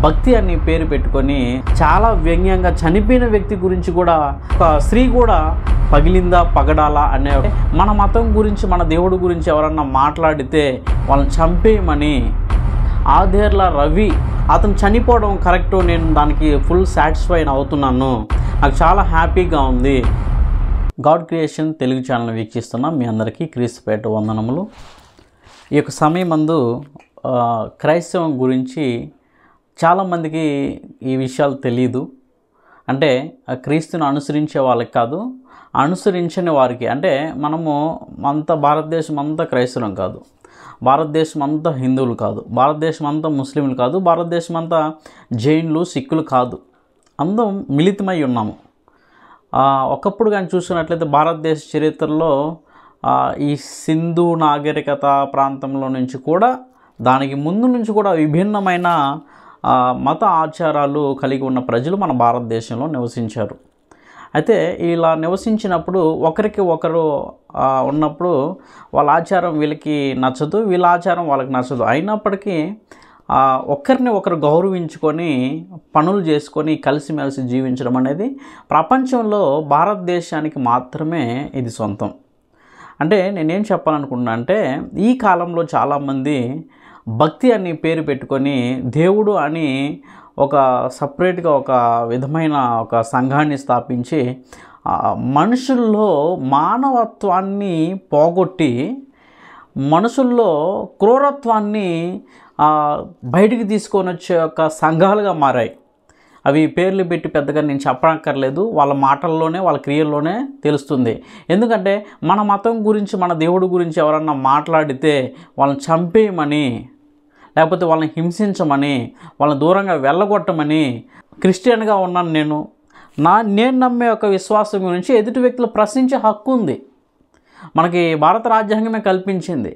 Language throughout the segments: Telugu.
భక్తి అని పేరు పెట్టుకొని చాలా వ్యంగ్యంగా చనిపోయిన వ్యక్తి గురించి కూడా ఒక స్త్రీ కూడా పగిలిందా పగడాలా అనే మన మతం గురించి మన దేవుడి గురించి ఎవరన్నా మాట్లాడితే వాళ్ళని చంపేయమని ఆదేర్ల రవి అతను చనిపోవడం కరెక్టు, నేను దానికి ఫుల్ సాటిస్ఫైడ్ అవుతున్నాను, నాకు చాలా హ్యాపీగా ఉంది. గాడ్ క్రియేషన్ తెలుగు ఛానల్ వీక్షిస్తున్న మీ అందరికీ క్రీస్తుపేట వందనములు. ఈ యొక్క సమయమందు క్రైస్తవం గురించి చాలామందికి ఈ విషయాలు తెలియదు. అంటే క్రీస్తుని అనుసరించే వాళ్ళకి కాదు, అనుసరించని వారికి. అంటే మనము భారతదేశం అంతా క్రైస్తవం కాదు, భారతదేశం అంతా హిందువులు కాదు, భారతదేశం అంతా ముస్లింలు కాదు, భారతదేశం అంతా జైన్లు సిక్కులు కాదు, అందరం మిళితమై ఉన్నాము. ఒకప్పుడు కానీ చూసుకున్నట్లయితే భారతదేశ చరిత్రలో ఈ సింధు నాగరికత ప్రాంతంలో నుంచి కూడా దానికి ముందు నుంచి కూడా విభిన్నమైన మత ఆచారాలు కలిగి ఉన్న ప్రజలు మన భారతదేశంలో నివసించారు. అయితే ఇలా నివసించినప్పుడు ఒకరికి ఒకరు ఉన్నప్పుడు వాళ్ళ ఆచారం వీళ్ళకి నచ్చదు, వీళ్ళ ఆచారం వాళ్ళకి నచ్చదు. అయినప్పటికీ ఒకరిని ఒకరు గౌరవించుకొని పనులు చేసుకొని కలిసిమెలిసి జీవించడం అనేది ప్రపంచంలో భారతదేశానికి మాత్రమే ఇది సొంతం. అంటే నేనేం చెప్పాలనుకుంటున్నా అంటే ఈ కాలంలో చాలామంది భక్తి అని పేరు పెట్టుకొని దేవుడు అని ఒక సపరేట్గా ఒక విధమైన ఒక సంఘాన్ని స్థాపించి మనుషుల్లో మానవత్వాన్ని పోగొట్టి మనుషుల్లో క్రూరత్వాన్ని బయటికి తీసుకొని వచ్చే ఒక సంఘాలుగా మారాయి. అవి పేర్లు పెట్టి పెద్దగా నేను చెప్పనక్కర్లేదు, వాళ్ళ మాటల్లోనే వాళ్ళ క్రియల్లోనే తెలుస్తుంది. ఎందుకంటే మన మతం గురించి మన దేవుడి గురించి ఎవరన్నా మాట్లాడితే వాళ్ళని చంపేయమని, లేకపోతే వాళ్ళని హింసించమని, వాళ్ళని దూరంగా వెళ్ళగొట్టమని, క్రిస్టియన్గా ఉన్నాను నేను నమ్మే ఒక విశ్వాసం గురించి ఎదుటి వ్యక్తులు ప్రశ్నించే హక్కు ఉంది, మనకి భారత రాజ్యాంగమే కల్పించింది.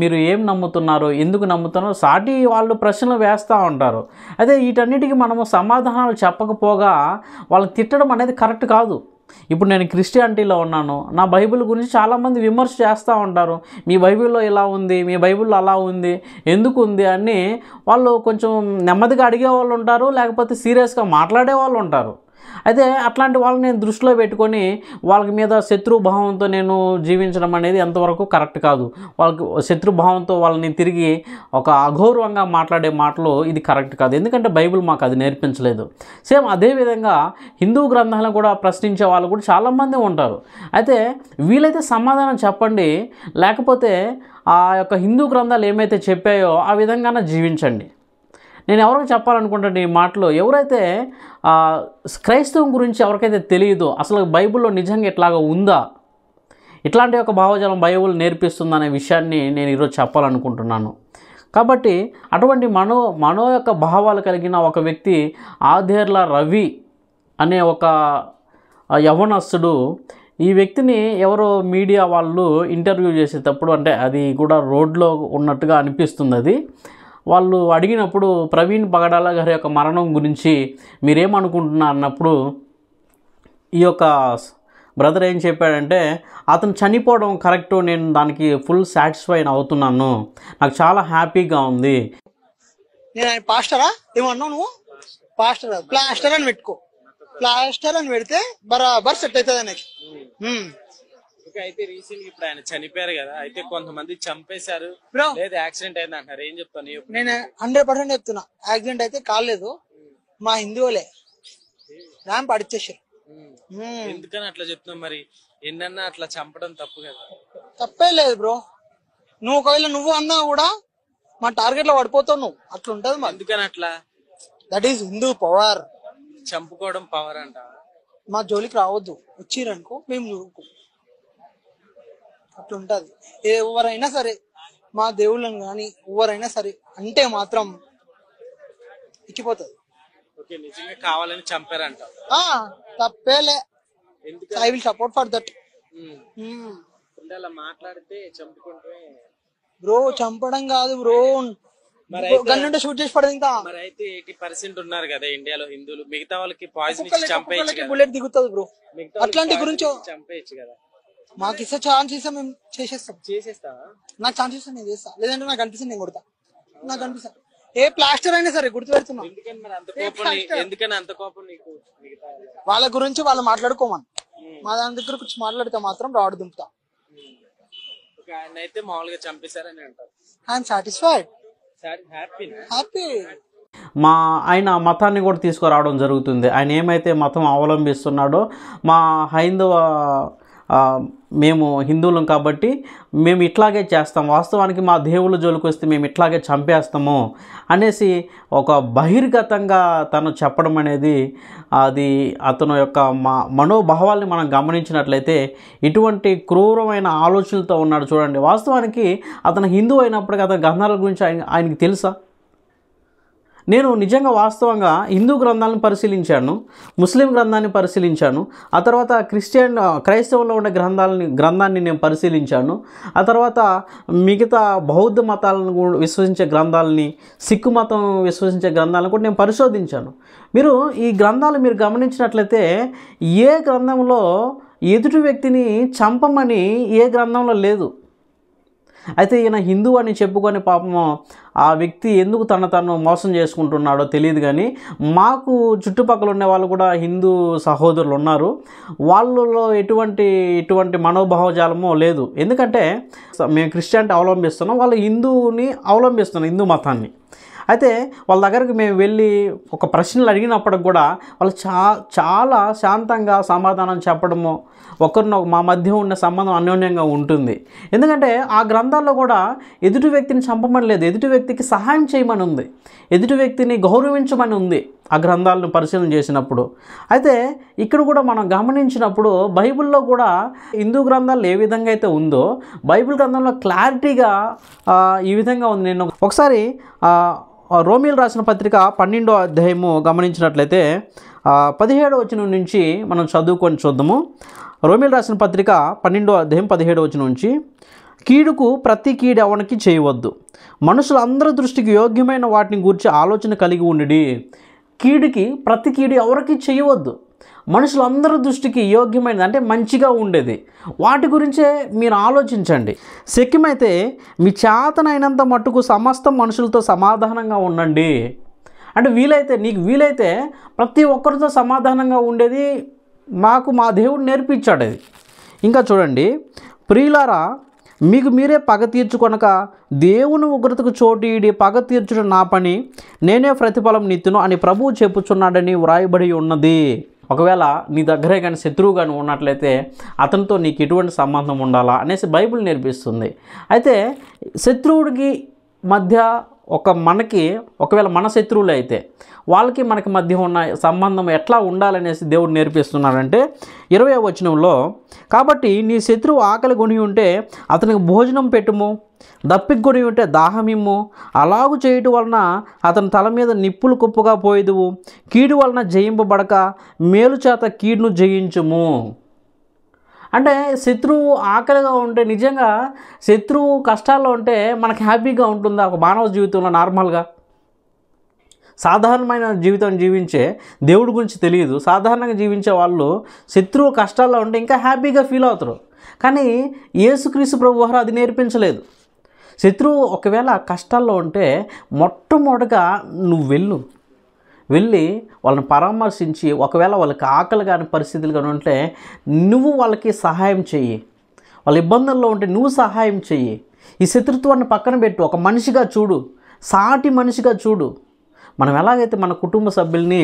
మీరు ఏం నమ్ముతున్నారు, ఎందుకు నమ్ముతున్నారు, సాటి వాళ్ళు ప్రశ్నలు వేస్తూ ఉంటారు. అదే వీటన్నిటికీ మనము సమాధానాలు చెప్పకపోగా వాళ్ళని తిట్టడం అనేది కరెక్ట్ కాదు. ఇప్పుడు నేను క్రిస్టియానిటీలో ఉన్నాను, నా బైబిల్ గురించి చాలామంది విమర్శ చేస్తూ ఉంటారు. మీ బైబిల్లో ఇలా ఉంది, మీ బైబిల్లో అలా ఉంది, ఎందుకు ఉంది అని వాళ్ళు కొంచెం నెమ్మదిగా అడిగే వాళ్ళు ఉంటారు, లేకపోతే సీరియస్గా మాట్లాడే వాళ్ళు ఉంటారు. అయితే అట్లాంటి వాళ్ళని నేను దృష్టిలో పెట్టుకొని వాళ్ళకి మీద శత్రుభావంతో నేను జీవించడం అనేది ఎంతవరకు కరెక్ట్ కాదు. వాళ్ళకి శత్రుభావంతో వాళ్ళని తిరిగి ఒక అగౌరవంగా మాట్లాడే మాటలు ఇది కరెక్ట్ కాదు. ఎందుకంటే బైబిల్ మాకు అది నేర్పించలేదు. సేమ్ అదేవిధంగా హిందూ గ్రంథాలను కూడా ప్రశ్నించే వాళ్ళు కూడా చాలామంది ఉంటారు. అయితే వీలైతే సమాధానం చెప్పండి, లేకపోతే ఆ యొక్క హిందూ గ్రంథాలు ఏమైతే చెప్పాయో ఆ విధంగానే జీవించండి. నేను ఎవరికి చెప్పాలనుకుంటాను ఈ మాటలు, ఎవరైతే క్రైస్తవం గురించి ఎవరికైతే తెలియదో, అసలు బైబిల్లో నిజంగా ఇట్లాగా ఉందా, ఇట్లాంటి ఒక భావజాలం బైబిల్ నేర్పిస్తుందనే విషయాన్ని నేను ఈరోజు చెప్పాలనుకుంటున్నాను. కాబట్టి అటువంటి మనో యొక్క భావాలు కలిగిన ఒక వ్యక్తి ఆదేర్ల రవి అనే ఒక యవనస్తుడు, ఈ వ్యక్తిని ఎవరో మీడియా వాళ్ళు ఇంటర్వ్యూ చేసేటప్పుడు, అంటే అది కూడా రోడ్లో ఉన్నట్టుగా అనిపిస్తుంది, అది వాళ్ళు అడిగినప్పుడు ప్రవీణ్ పగడాల గారి యొక్క మరణం గురించి మీరేమనుకుంటున్నారు అన్నప్పుడు ఈ యొక్క బ్రదర్ ఏం చెప్పాడంటే అతను చనిపోవడం కరెక్టు, నేను దానికి ఫుల్ సాటిస్ఫైడ్ అవుతున్నాను, నాకు చాలా హ్యాపీగా ఉంది. నేను ఆయన పాస్టరా ఏమన్నావు నువ్వు? పాస్టర్ ప్లాస్టర్ అని పెట్టుకో, ప్లాస్టర్ అని పెడితే బరాబర్ సెట్ అవుతుంది ఆయనకి. అయితే రీసెంట్ ఇప్పుడు ఆయన చనిపోయారు కదా, అయితే కొంతమంది చంపేశారు లేదా యాక్సిడెంట్ అయింది అంటారు, ఏం చెప్తాను? నేను 100% చెప్తున్నా, యాక్సిడెంట్ అయితే కాలేదు, మా హిందువులే ర్యాంప్ అడిచేసారు. ఎందుకని అట్లా చెప్తున్నావు? మరి ఎన్నన్నా అట్లా చంపడం తప్పు కదా? తప్పే లేదు బ్రో, నువ్వు ఒకవేళ నువ్వు అన్నా కూడా మా టార్గెట్ లో పడిపోతావు నువ్వు, అట్లా ఉంటది. మరి ఎందుకని అట్లా? That is Hindu power. చంపుకోవడం పవర్ అంట. మా జోలికి రావద్దు, వచ్చిరనుకో మేము చూడుకో, అట్లుంటది. ఎవరైనా సరే మా దేవుళ్ళని కానీ ఎవరైనా సరే అంటే మాత్రం ఇచ్చిపోతుంది. నిజంగా కావాలని చంపారంట, తప్పేలే. I will support for that. అలా మాట్లాడితే చంపుకుంటే బ్రో, చంపడం కాదు బ్రో, గన్నుంటే షూట్ చేసి పడదు. ఇంకా మరి అయితే 80% ఉన్నారు కదా ఇండియాలో హిందువులు, మిగతా వాళ్ళకి పాయిజన్ ఇచ్చి చంపేయచ్చు, బుల్లెట్ దిగుతుంది బ్రో. అట్లాంటి గురించి చంపేయచ్చు కదా. మాకు ఇస్తే ఛాన్స్ ఇస్తే మేము చేసేస్తాం. చేసేస్తావా? నాకు ఛాన్స్ ఇస్తే నేను చేస్తా, లేదంటే నాకు అనిపిస్తుంది నేను కొడతా. నాకు అనిపిస్తా ఏ ప్లాస్టర్ అయినా సరే గుర్తుపెడుతున్నా. ఎందుకని మరి అంత కోపం ఎందుకని అంత కోపం నీకు? వాళ్ళ గురించి వాళ్ళు మాట్లాడుకోమని, మా దాని దగ్గర గురించి మాట్లాడితే మాత్రం రాడు దింపుతా. ఆయన అయితే మామూలుగా చంపేశారని అంటారు. I'm satisfied, happy. ఆయన మతాన్ని కూడా తీసుకురావడం జరుగుతుంది. ఆయన ఏమైతే మతం అవలంబిస్తున్నాడో, మా హైందవ మేము హిందువులం కాబట్టి మేము ఇట్లాగే చేస్తాం, వాస్తవానికి మా దేవుళ్ళ జోలికి వస్తే మేము ఇట్లాగే చంపేస్తాము అనేసి ఒక బహిర్గతంగా తను చెప్పడం అనేది, అది అతను యొక్క మనోభావాల్ని మనం గమనించినట్లయితే ఇటువంటి క్రూరమైన ఆలోచనలతో ఉన్నాడు. చూడండి, వాస్తవానికి అతను హిందూ అయినప్పటికీ అతని గ్రంథాల గురించి ఆయనకి తెలుసా? నేను నిజంగా వాస్తవంగా హిందూ గ్రంథాలను పరిశీలించాను, ముస్లిం గ్రంథాన్ని పరిశీలించాను, ఆ తర్వాత క్రైస్తవంలో ఉండే గ్రంథాన్ని నేను పరిశీలించాను, ఆ తర్వాత మిగతా బౌద్ధ మతాలను విశ్వసించే గ్రంథాలని, సిక్కు మతం విశ్వసించే గ్రంథాలను కూడా నేను పరిశోధించాను. ఈ గ్రంథాలు మీరు గమనించినట్లయితే ఏ గ్రంథంలో ఎదుటి వ్యక్తిని చంపమని ఏ గ్రంథంలో లేదు. అయితే ఈయన హిందూ అని చెప్పుకొని పాపము ఆ వ్యక్తి ఎందుకు తను మోసం చేసుకుంటున్నాడో తెలియదు. కానీ మాకు చుట్టుపక్కల ఉండే వాళ్ళు కూడా హిందూ సహోదరులు ఉన్నారు, వాళ్ళలో ఎటువంటి మనోభావజాలమో లేదు. ఎందుకంటే మేము క్రిస్టియానిటీ అవలంబిస్తున్నాం, వాళ్ళు హిందూని అవలంబిస్తున్నాం, హిందూ మతాన్ని. అయితే వాళ్ళ దగ్గరికి మేము వెళ్ళి ఒక ప్రశ్నలు అడిగినప్పటికి కూడా వాళ్ళు చాలా శాంతంగా సమాధానం చెప్పడము, మా మధ్య ఉన్న సంబంధం అన్యోన్యంగా ఉంటుంది. ఎందుకంటే ఆ గ్రంథాల్లో కూడా ఎదుటి వ్యక్తిని చంపమని లేదు, ఎదుటి వ్యక్తికి సహాయం చేయమని ఉంది, ఎదుటి వ్యక్తిని గౌరవించమని ఉంది ఆ గ్రంథాలను పరిశీలన చేసినప్పుడు. అయితే ఇక్కడ కూడా మనం గమనించినప్పుడు బైబిల్లో కూడా హిందూ గ్రంథాలు ఏ విధంగా అయితే ఉందో బైబిల్ గ్రంథంలో క్లారిటీగా ఈ విధంగా ఉంది. నేను ఒకసారి రోమీలు రాసిన పత్రిక 12వ అధ్యాయము గమనించినట్లయితే 17వ వచనం నుంచి మనం చదువుకొని చూద్దాము. రోమీలు రాసిన పత్రిక 12వ అధ్యాయం 17వ వచనం నుంచి, కీడుకు ప్రతి కీడు ఎవరికి చేయవద్దు, మనుషులందరి దృష్టికి యోగ్యమైన వాటిని గురించి ఆలోచన కలిగి ఉండి. కీడుకి ప్రతి కీడు ఎవరికి చేయవద్దు, మనుషులందరి దృష్టికి యోగ్యమైనది అంటే మంచిగా ఉండేది వాటి గురించే మీరు ఆలోచించండి. శక్యమైతే మీ చేతనైనంత మట్టుకు సమస్త మనుషులతో సమాధానంగా ఉండండి. అంటే నీకు వీలైతే ప్రతి ఒక్కరితో సమాధానంగా ఉండేది మా దేవుడు నేర్పించాడు అది. ఇంకా చూడండి, ప్రియులారా మీకు మీరే పగ తీర్చుకొనక దేవుని ఉగ్రతకు చోటీడి పగ తీర్చుట నా పని, నేనే ప్రతిఫలం నిత్తును అని ప్రభువు చెప్పుచున్నాడని వ్రాయబడి ఉన్నది. ఒకవేళ నీ దగ్గరే కానీ శత్రువు కానీ ఉన్నట్లయితే అతనితో నీకు ఎటువంటి సంబంధం ఉండాలా అనేసి బైబిల్ నేర్పిస్తుంది. అయితే శత్రువుడికి మధ్య ఒకవేళ మన శత్రువులు అయితే వాళ్ళకి మనకి మధ్య ఉన్న సంబంధం ఎట్లా ఉండాలనేసి దేవుడు నేర్పిస్తున్నాడంటే 20వ వచనంలో, కాబట్టి నీ శత్రువు ఆకలి కొని ఉంటే అతనికి భోజనం పెట్టుము, దప్పికి కొని ఉంటే దాహమిమ్ము, అలాగు చేయటం వలన అతని తల మీద నిప్పులు కుప్పగా పోయేదువు, కీడు వలన జయింపబడక మేలు చేత కీడును జయించుము. అంటే శత్రువు ఆకలిగా ఉంటే, నిజంగా శత్రువు కష్టాల్లో ఉంటే మనకి హ్యాపీగా ఉంటుందా? ఒక మానవ జీవితంలో నార్మల్గా సాధారణమైన జీవితం జీవించే దేవుడి గురించి తెలియదు, సాధారణంగా జీవించే వాళ్ళు శత్రువు కష్టాల్లో ఉంటే ఇంకా హ్యాపీగా ఫీల్ అవుతారు. కానీ యేసుక్రీస్తు ప్రభువారు అది నేర్పించలేదు. శత్రువు ఒకవేళ కష్టాల్లో ఉంటే మొట్టమొదటిగా నువ్వు వెళ్ళి వాళ్ళని పరామర్శించి, ఒకవేళ వాళ్ళకి ఆకలి కాని పరిస్థితులు కానీ ఉంటే నువ్వు వాళ్ళకి సహాయం చెయ్యి, వాళ్ళ ఇబ్బందుల్లో ఉంటే నువ్వు సహాయం చెయ్యి. ఈ శత్రుత్వాన్ని పక్కన పెట్టు, ఒక మనిషిగా చూడు, సాటి మనిషిగా చూడు. మనం ఎలాగైతే మన కుటుంబ సభ్యుల్ని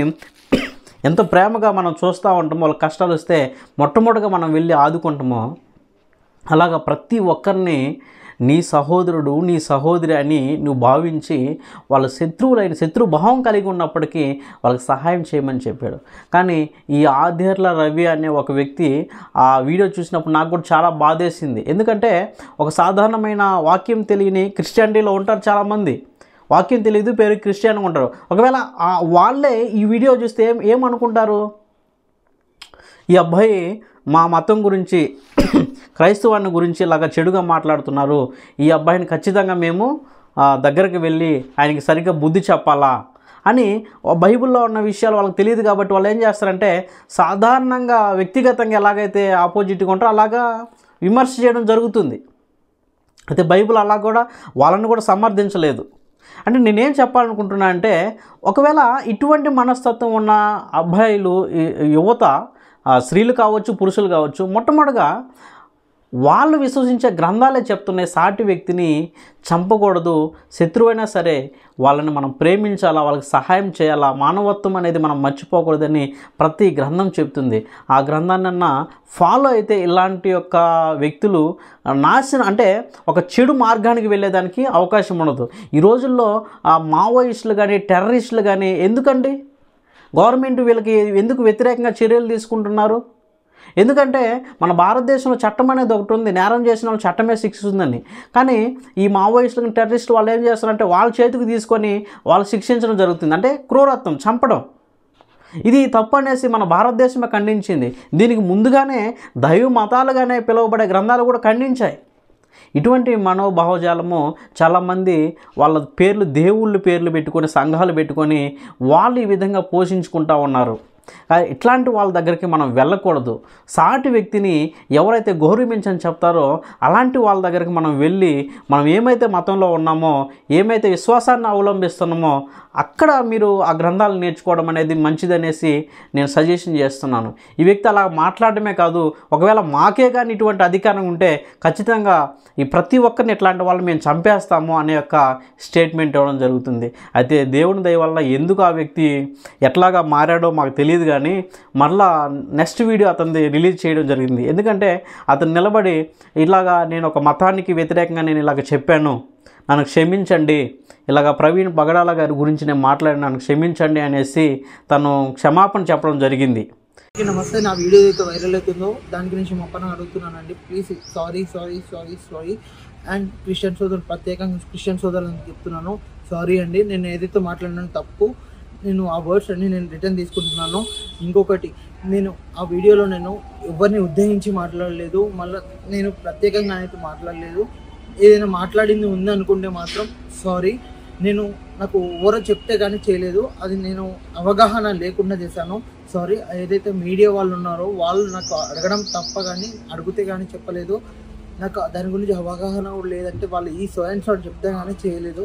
ఎంత ప్రేమగా మనం చూస్తూ ఉంటామో, వాళ్ళ కష్టాలు వస్తే మొట్టమొదటిగా మనం వెళ్ళి ఆదుకుంటామో, అలాగా ప్రతి ఒక్కరిని నీ సహోదరుడు నీ సహోదరి అని నువ్వు భావించి వాళ్ళ శత్రు భావం కలిగి ఉన్నప్పటికీ వాళ్ళకి సహాయం చేయమని చెప్పాడు. కానీ ఈ ఆధ్యార్ల రవి అనే ఒక వ్యక్తి ఆ వీడియో చూసినప్పుడు నాకు కూడా చాలా బాధేసింది. ఎందుకంటే ఒక సాధారణమైన వాక్యం తెలియని క్రిస్టియానిటీలో ఉంటారు చాలామంది, వాక్యం తెలియదు, పేరు క్రిస్టియన్గా ఉంటారు. ఒకవేళ వాళ్ళే ఈ వీడియో చూస్తే ఏమనుకుంటారు, ఈ అబ్బాయి మా మతం గురించి క్రైస్తవాన్ని గురించి ఇలాగా చెడుగా మాట్లాడుతున్నారు, ఈ అబ్బాయిని ఖచ్చితంగా మేము దగ్గరికి వెళ్ళి ఆయనకి సరిగ్గా బుద్ధి చెప్పాలా అని బైబిల్లో ఉన్న విషయాలు వాళ్ళకి తెలియదు. కాబట్టి వాళ్ళు ఏం చేస్తారంటే సాధారణంగా వ్యక్తిగతంగా ఎలాగైతే ఆపోజిట్గా ఉంటారో అలాగా విమర్శ చేయడం జరుగుతుంది. అయితే బైబిల్ అలా కూడా వాళ్ళని కూడా సమర్థించలేదు. అంటే నేనేం చెప్పాలనుకుంటున్నా అంటే, ఒకవేళ ఇటువంటి మనస్తత్వం ఉన్న అబ్బాయిలు, యువత, స్త్రీలు కావచ్చు, పురుషులు కావచ్చు, మొట్టమొదటిగా వాళ్ళు విశ్వసించే గ్రంథాలే చెప్తున్నాయి సాటి వ్యక్తిని చంపకూడదు, శత్రువైనా సరే వాళ్ళని మనం ప్రేమించాలా, వాళ్ళకి సహాయం చేయాలా, మానవత్వం అనేది మనం మర్చిపోకూడదని ప్రతి గ్రంథం చెప్తుంది. ఆ గ్రంథాన్నన్నా ఫాలో అయితే ఇలాంటి యొక్క వ్యక్తులు నాశనం, అంటే ఒక చెడు మార్గానికి వెళ్ళేదానికి అవకాశం ఉండదు. ఈ రోజుల్లో ఆ మావోయిస్టులు కానీ, టెర్రరిస్టులు కానీ ఎందుకండి గవర్నమెంట్ వీళ్ళకి ఎందుకు వ్యతిరేకంగా చర్యలు తీసుకుంటున్నారు? ఎందుకంటే మన భారతదేశంలో చట్టం అనేది ఒకటి ఉంది, నేరం చేసిన వాళ్ళు చట్టమే శిక్షిస్తుందని. కానీ ఈ మావోయిస్టులు, టెర్రరిస్టులు వాళ్ళు ఏం చేస్తారంటే వాళ్ళ చేతికి తీసుకొని వాళ్ళు శిక్షించడం జరుగుతుంది. అంటే క్రూరత్వం, చంపడం. ఇది తప్పు అనేసి మన భారతదేశమే ఖండించింది. దీనికి ముందుగానే దైవ మతాలుగానే పిలువబడే గ్రంథాలు కూడా ఖండించాయి. ఇటువంటి మనోభావజాలము చాలామంది వాళ్ళ పేర్లు, దేవుళ్ళ పేర్లు పెట్టుకొని, సంఘాలు పెట్టుకొని వాళ్ళు ఈ విధంగా పోషించుకుంటూ ఉన్నారు. ఇట్లాంటి వాళ్ళ దగ్గరికి మనం వెళ్ళకూడదు. సాటి వ్యక్తిని ఎవరైతే గౌరవించని చెప్తారో అలాంటి వాళ్ళ దగ్గరికి మనం వెళ్ళి, మనం ఏమైతే మతంలో ఉన్నామో, ఏమైతే విశ్వాసాన్ని అవలంబిస్తున్నామో అక్కడ మీరు ఆ గ్రంథాలు నేర్చుకోవడం అనేది మంచిదనేసి నేను సజెషన్ చేస్తున్నాను. ఈ వ్యక్తి అలా మాట్లాడటమే కాదు, ఒకవేళ మాకే కానీ ఇటువంటి అధికారం ఉంటే ఖచ్చితంగా ఈ ప్రతి ఒక్కరిని ఇట్లాంటి వాళ్ళు మేము చంపేస్తాము అనే యొక్క స్టేట్మెంట్ ఇవ్వడం జరుగుతుంది. అయితే దేవుని దయ వల్ల ఎందుకు ఆ వ్యక్తి ఎట్లాగా మారాడో మాకు తెలియదు, కానీ మరలా నెక్స్ట్ వీడియో అతనిది రిలీజ్ చేయడం జరిగింది. ఎందుకంటే అతను నిలబడి ఇలాగా నేను ఒక మతానికి వ్యతిరేకంగా నేను ఇలాగ చెప్పాను, నన్ను క్షమించండి, ఇలాగ ప్రవీణ్ పగడాల గారి గురించి నేను మాట్లాడిన, నన్ను క్షమించండి అనేసి తను క్షమాపణ చెప్పడం జరిగింది. నమస్తే, నా వీడియో అయితే వైరల్ అవుతుందో దాని గురించి మొక్కన అడుగుతున్నానండి. Please sorry sorry sorry sorry. And Christian సోదరులు, ప్రత్యేకంగా క్రిస్టియన్ సోదరులను చెప్తున్నాను, సారీ అండి. నేను ఏదైతే మాట్లాడినాను తప్పు, నేను ఆ వర్డ్స్ అన్ని నేను రిటర్న్ తీసుకుంటున్నాను. ఇంకొకటి, నేను ఆ వీడియోలో నేను ఎవరిని ఉద్దేశించి మాట్లాడలేదు, మళ్ళీ నేను ప్రత్యేకంగా అయితే మాట్లాడలేదు. ఏదైనా మాట్లాడింది ఉంది అనుకుంటే మాత్రం సారీ. నేను నాకు ఎవరో చెప్తే కానీ చేయలేదు, అది నేను అవగాహన లేకుండా చేశాను, సారీ. ఏదైతే మీడియా వాళ్ళు ఉన్నారో వాళ్ళు నాకు అడగడం తప్ప, కానీ అడిగితే కానీ చెప్పలేదు. నాకు దాని గురించి అవగాహన కూడా లేదంటే వాళ్ళు ఈ సోయన్ షాట్ చెప్తే కానీ చేయలేదు.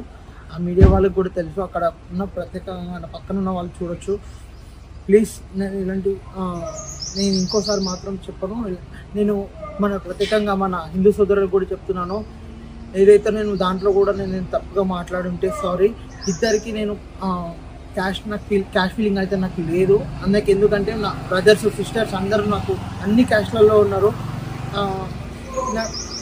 ఆ మీడియా వాళ్ళకి కూడా తెలుసు, అక్కడ ఉన్న ప్రత్యేకంగా పక్కన ఉన్న వాళ్ళు చూడొచ్చు. ప్లీజ్ నేను ఇలాంటి నేను ఇంకోసారి మాత్రం చెప్పను. నేను ప్రత్యేకంగా మన హిందూ సోదరులకు కూడా చెప్తున్నాను, ఏదైతే నేను దాంట్లో కూడా నేను తప్పుగా మాట్లాడుంటే సారీ. ఇద్దరికి నేను క్యాష్ ఫీలింగ్ అయితే నాకు లేదు. అందుకే, ఎందుకంటే నా బ్రదర్స్, సిస్టర్స్ అందరూ నాకు అన్ని క్యాస్ట్లలో ఉన్నారు.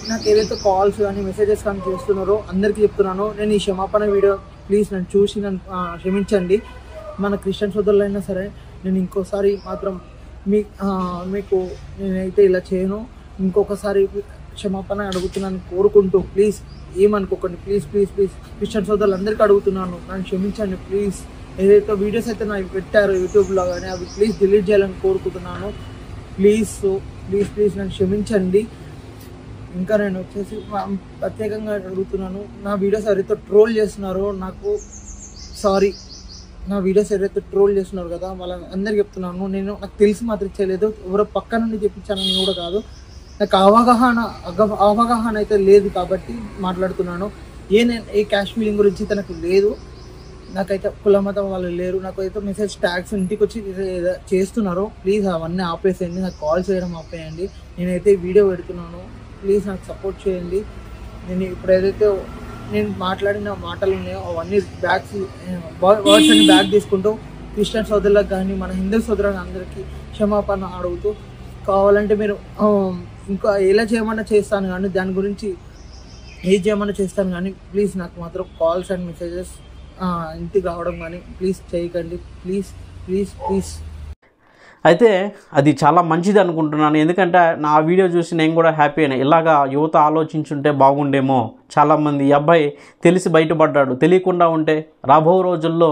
నాకు ఏదైతే కాల్స్ కానీ మెసేజెస్ కానీ చేస్తున్నారో అందరికీ చెప్తున్నాను, నేను ఈ క్షమాపణ వీడియో ప్లీజ్ నన్ను చూసి నన్ను క్షమించండి. మన క్రిస్టియన్ సోదరులు అయినా సరే నేను ఇంకోసారి మాత్రం మీకు నేనైతే ఇలా చేయను. ఇంకొకసారి క్షమాపణ అడుగుతున్నాను కోరుకుంటూ, ప్లీజ్ ఏమనుకోకండి, ప్లీజ్ ప్లీజ్ ప్లీజ్ క్రిస్టియన్ సోదరులు అందరికీ అడుగుతున్నాను, నన్ను క్షమించండి ప్లీజ్. ఏదైతే వీడియోస్ అయితే నాకు పెట్టారో యూట్యూబ్లో కానీ అవి ప్లీజ్ డిలీట్ చేయాలని కోరుకుంటున్నాను. ప్లీజ్ ప్లీజ్ ప్లీజ్ నన్ను క్షమించండి. ఇంకా నేను వచ్చేసి ప్రత్యేకంగా అడుగుతున్నాను, నా వీడియోస్ ఎవరైతే ట్రోల్ చేస్తున్నారో నాకు సారీ. నా వీడియోస్ ఎవరైతే ట్రోల్ చేస్తున్నారు కదా వాళ్ళ అందరికీ చెప్తున్నాను, నాకు తెలిసి మాత్రం చేయలేదు, ఎవరో పక్క నుండి చెప్పించానని కూడా కాదు. నాకు అవగాహన అయితే లేదు కాబట్టి మాట్లాడుతున్నాను. ఏ క్యాష్ ఫీలింగ్ గురించి తనకు లేదు. నాకైతే కుల మతం వాళ్ళు లేరు. నాకైతే మెసేజ్ ట్యాగ్స్ ఇంటికి వచ్చి చేస్తున్నారు, ప్లీజ్ అవన్నీ ఆపేసేయండి, నాకు కాల్ చేయడం ఆపేయండి. నేనైతే వీడియో పెడుతున్నాను, ప్లీజ్ నాకు సపోర్ట్ చేయండి. నేను ఇప్పుడు ఏదైతే నేను మాట్లాడిన మాటలు ఉన్నాయో అవన్నీ వర్డ్స్ అన్ని బ్యాక్ తీసుకుంటూ క్రిస్టియన్ సోదరులకు కానీ మన హిందూ సోదరులకు అందరికీ క్షమాపణ అడుగుతూ, కావాలంటే మీరు ఇంకా ఎలా చేయమన్నా చేస్తాను, కానీ దాని గురించి ఏం చేయమన్నా చేస్తాను, కానీ ప్లీజ్ నాకు మాత్రం కాల్స్ అండ్ మెసేజెస్ ఇంటికి రావడం కానీ ప్లీజ్ చేయకండి, ప్లీజ్ ప్లీజ్ ప్లీజ్. అయితే అది చాలా మంచిది అనుకుంటున్నాను, ఎందుకంటే నా వీడియో చూసి నేను కూడా హ్యాపీ అయినా. ఇలాగా యువత ఆలోచించుంటే బాగుండేమో. చాలామంది ఈ అబ్బాయి తెలిసి బయటపడ్డాడు, తెలియకుండా ఉంటే రాబో రోజుల్లో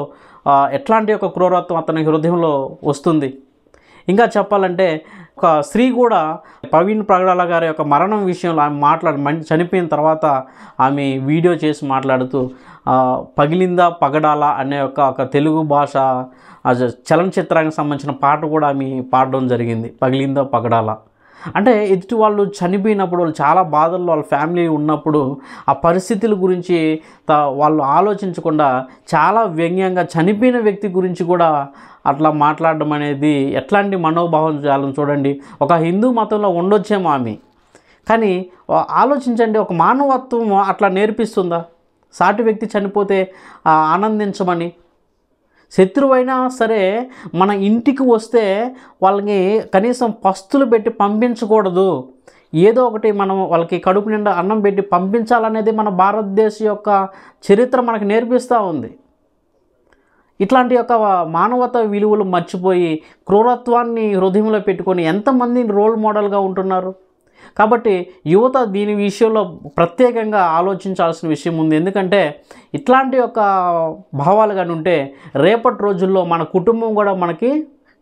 ఎట్లాంటి ఒక క్రూరత్వం అతని హృదయంలో వస్తుంది. ఇంకా చెప్పాలంటే ఒక స్త్రీ కూడా ప్రవీణ్ పగడాల గారి యొక్క మరణం విషయంలో ఆమె చనిపోయిన తర్వాత ఆమె వీడియో చేసి మాట్లాడుతూ పగిలిందా పగడాల అనే ఒక తెలుగు భాష చలనచిత్రానికి సంబంధించిన పాట కూడా ఆమె పాడడం జరిగింది, పగిలిందా పగడాల. అంటే ఎదుటి వాళ్ళు చనిపోయినప్పుడు వాళ్ళు చాలా బాధల్లో వాళ్ళ ఫ్యామిలీ ఉన్నప్పుడు ఆ పరిస్థితుల గురించి వాళ్ళు ఆలోచించకుండా చాలా వ్యంగ్యంగా చనిపోయిన వ్యక్తి గురించి కూడా అట్లా మాట్లాడడం అనేది ఎట్లాంటి మనోభావం చేయాలని చూడండి. ఒక హిందూ మతంలో ఉండొచ్చేమో ఆమె, కానీ ఆలోచించండి, ఒక మానవత్వం అట్లా నేర్పిస్తుందా? సాటి వ్యక్తి చనిపోతే ఆనందించమని. శత్రువైనా సరే మన ఇంటికి వస్తే వాళ్ళకి కనీసం పస్తులు పెట్టి పంపించకూడదు, ఏదో ఒకటి మనం వాళ్ళకి కడుపు నిండా అన్నం పెట్టి పంపించాలనేది మన భారతదేశం యొక్క చరిత్ర మనకు నేర్పిస్తూ ఉంది. ఇట్లాంటి యొక్క మానవతా విలువలు మర్చిపోయి క్రూరత్వాన్ని హృదయంలో పెట్టుకొని ఎంతమంది రోల్ మోడల్గా ఉంటున్నారు. కాబట్టి యువత దీని విషయంలో ప్రత్యేకంగా ఆలోచించాల్సిన విషయం ఉంది. ఎందుకంటే ఇట్లాంటి యొక్క భావాలు కానీ ఉంటే రేపటి రోజుల్లో మన కుటుంబం కూడా మనకి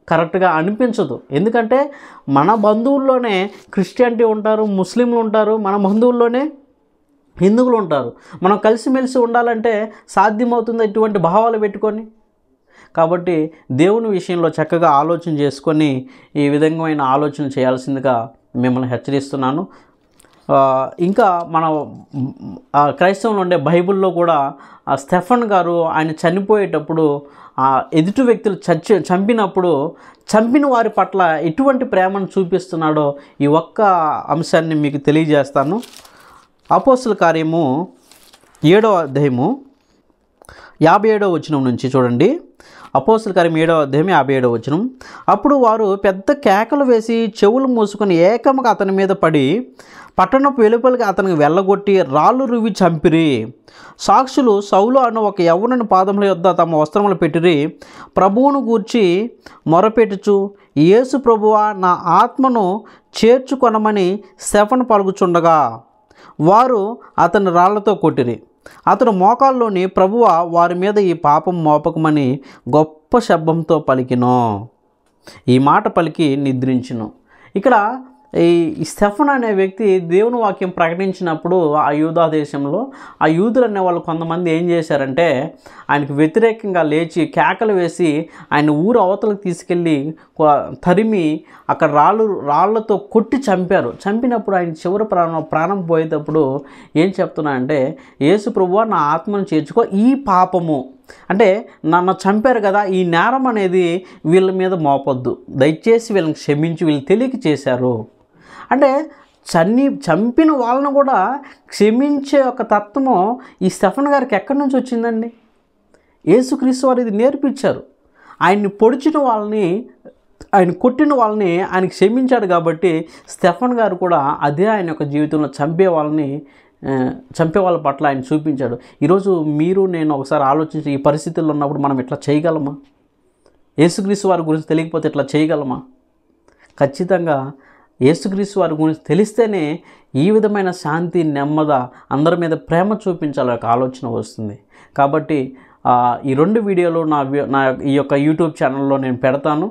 కరెక్ట్గా అనిపించదు. ఎందుకంటే మన బంధువుల్లోనే క్రిస్టియానిటీ ఉంటారు, ముస్లింలు ఉంటారు, మన బంధువుల్లోనే హిందువులు ఉంటారు. మనం కలిసిమెలిసి ఉండాలంటే సాధ్యమవుతుంది ఇటువంటి భావాలు పెట్టుకొని. కాబట్టి దేవుని విషయంలో చక్కగా ఆలోచన చేసుకొని ఈ విధమైన ఆలోచన చేయాల్సిందిగా మిమ్మల్ని హెచ్చరిస్తున్నాను. ఇంకా మన క్రైస్తవంలో ఉండే బైబిల్లో కూడా స్టెఫన్ గారు ఆయన చనిపోయేటప్పుడు ఎదుటి వ్యక్తులు చంపినప్పుడు చంపిన వారి పట్ల ఎటువంటి ప్రేమను చూపిస్తున్నాడో ఈ ఒక్క అంశాన్ని మీకు తెలియజేస్తాను. అపోస్తుల కార్యము 7వ అధ్యాయము 57వ వచనం నుంచి చూడండి. అపోస్తుల కార్యం 7వ అధ్యాయం 57వ వచనం. అప్పుడు వారు పెద్ద కేకలు వేసి చెవులు మూసుకొని ఏకముగా అతని మీద పడి పట్టణపు వెలుపలికి అతనికి వెళ్ళగొట్టి రాళ్ళు రువ్వి చంపిరి. సాక్షులు సౌలు అను ఒక యవ్వనుని పాదముల యొద్ద తమ వస్త్రములు పెట్టిరి. ప్రభువును గూర్చి మొరపెట్టుచు, యేసు ప్రభువా, నా ఆత్మను చేర్చుకొనమని స్టెఫను పలుకుచుండగా వారు అతని రాళ్లతో కొట్టిరి. అతడు మోకాల్లోని, ప్రభువా, వారి మీద ఈ పాపం మోపకమని గొప్ప శబ్దంతో పలికిను. ఈ మాట పలికి నిద్రించును. ఇక్కడ ఈ స్టెఫన్ అనే వ్యక్తి దేవుని వాక్యం ప్రకటించినప్పుడు ఆ యూదా దేశంలో ఆ యూదులు అనే వాళ్ళు కొంతమంది ఏం చేశారంటే ఆయనకు వ్యతిరేకంగా లేచి కేకలు వేసి ఆయన ఊరు అవతలకు తీసుకెళ్ళి తరిమి అక్కడ రాళ్లతో కొట్టి చంపారు. చంపినప్పుడు ఆయన చివరి ప్రాణం పోయేటప్పుడు ఏం చెప్తున్నా అంటే, యేసు ప్రభువా, నా ఆత్మను చేర్చుకో, ఈ పాపము అంటే నన్ను చంపారు కదా, ఈ నేరం అనేది వీళ్ళ మీద మోపొద్దు, దయచేసి వీళ్ళని క్షమించి, వీళ్ళు తెలియక చేశారు అంటే చంపిన వాళ్ళను కూడా క్షమించే ఒక తత్వము ఈ స్టెఫన్ గారికి ఎక్కడి నుంచి వచ్చిందండి? యేసుక్రీస్తు వారు ఇది నేర్పించారు. ఆయన్ని పొడిచిన వాళ్ళని, ఆయన కొట్టిన వాళ్ళని ఆయన క్షమించాడు. కాబట్టి స్టెఫన్ గారు కూడా అదే ఆయన యొక్క జీవితంలో చంపే వాళ్ళ పట్ల ఆయన చూపించాడు. ఈరోజు మీరు నేను ఒకసారి ఆలోచించి ఈ పరిస్థితుల్లో ఉన్నప్పుడు మనం ఇట్లా చేయగలమా? యేసుక్రీస్తు వారి గురించి తెలియకపోతే ఇట్లా చేయగలమా? ఖచ్చితంగా యేసుక్రీస్తు వారి గురించి తెలిస్తేనే ఈ విధమైన శాంతి, నెమ్మద, అందరి మీద ప్రేమ చూపించాలి ఒక ఆలోచన వస్తుంది. కాబట్టి ఈ 2 వీడియోలు నా ఈ యొక్క యూట్యూబ్ ఛానల్లో నేను పెడతాను.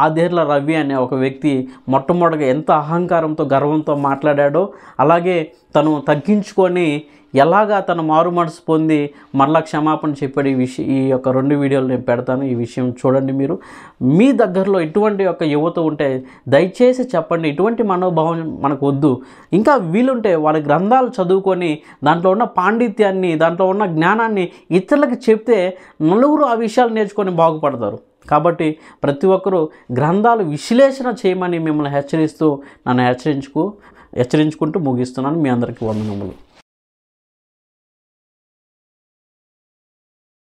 ఆదేర్ల రవి అనే ఒక వ్యక్తి మొట్టమొదటిగా ఎంత అహంకారంతో, గర్వంతో మాట్లాడాడో, అలాగే తను తగ్గించుకొని ఎలాగా తను మారు మనసు పొంది మరలా క్షమాపణ చెప్పాడు. ఈ యొక్క 2 వీడియోలు నేను పెడతాను. ఈ విషయం చూడండి. మీరు మీ దగ్గరలో ఇటువంటి యొక్క యువత ఉంటే దయచేసి చెప్పండి. ఇటువంటి మనోభావం మనకు వద్దు. ఇంకా వీలుంటే వారి గ్రంథాలు చదువుకొని దాంట్లో ఉన్న పాండిత్యాన్ని, దాంట్లో ఉన్న జ్ఞానాన్ని ఇతరులకు చెప్తే నలుగురు ఆ విషయాలు నేర్చుకొని బాగుపడతారు. కాబట్టి ప్రతి ఒక్కరూ గ్రంథాలు విశ్లేషణ చేయమని మిమ్మల్ని హెచ్చరిస్తూ నన్ను హెచ్చరించుకుంటూ ముగిస్తున్నాను. మీ అందరికీ వందనములు.